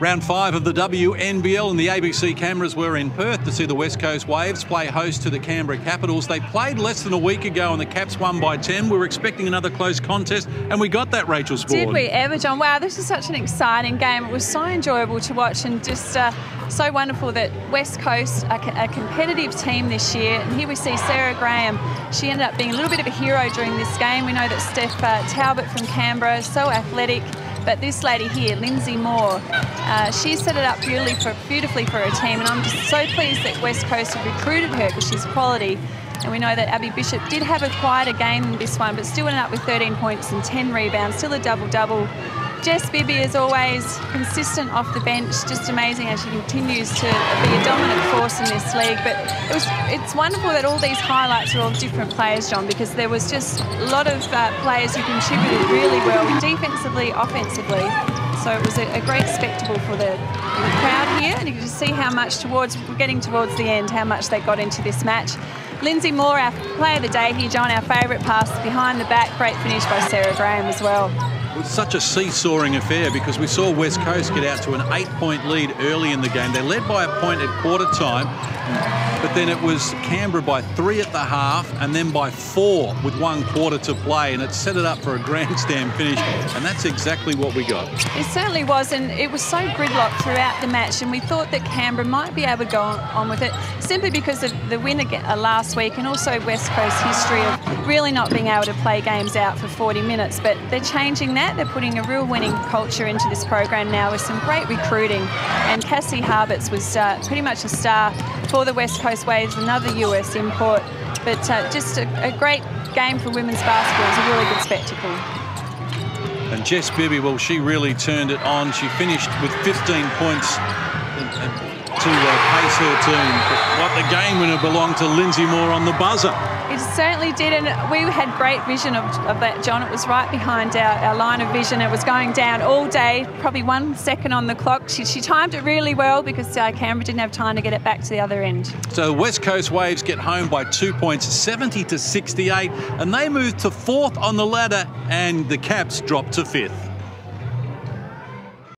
Round 5 of the WNBL, and the ABC cameras were in Perth to see the West Coast Waves play host to the Canberra Capitals. They played less than a week ago and the Caps won by 10. We were expecting another close contest and we got that, Rachel Sport. Did we ever, John? Wow, this was such an exciting game. It was so enjoyable to watch and just so wonderful that West Coast, a competitive team this year. And here we see Sarah Graham. She ended up being a little bit of a hero during this game. We know that Steph Talbot from Canberra is so athletic. But this lady here, Lindsay Moore, she set it up beautifully for her team, and I'm just so pleased that West Coast have recruited her because she's quality. And we know that Abby Bishop did have a quieter game in this one, but still ended up with 13 points and 10 rebounds, still a double-double. Jess Bibby, as always, consistent off the bench, just amazing as she continues to be a dominant force in this league. But it's wonderful that all these highlights are all different players, John, because there was just a lot of players who contributed really well, defensively, offensively. So it was a great spectacle for the crowd here, and you can just see how much we're getting towards the end, how much they got into this match. Lindsay Moore, our player of the day here, John, our favourite pass behind the back, great finish by Sarah Graham as well. It was such a seesawing affair because we saw West Coast get out to an 8-point lead early in the game. They led by a point at quarter time, but then it was Canberra by 3 at the half and then by 4 with 1 quarter to play, and it set it up for a grandstand finish, and that's exactly what we got. It certainly was, and it was so gridlocked throughout the match, and we thought that Canberra might be able to go on with it simply because of the win last week and also West Coast history of really not being able to play games out for 40 minutes. But they're changing that. They're putting a real winning culture into this program now with some great recruiting, and Cassie Harberts was pretty much a star for the West Coast Waves, another US import. But just a great game for women's basketball. It was a really good spectacle. And Jess Bibby, well, she really turned it on. She finished with 15 points to pace her team. But what the game winner belonged to Lindsay Moore on the buzzer. It certainly did, and we had great vision of that, John. It was right behind our line of vision. It was going down all day, probably 1 second on the clock. She timed it really well because Canberra didn't have time to get it back to the other end. So the West Coast Waves get home by 2 points, 70-68, and they move to 4th on the ladder, and the Caps drop to 5th.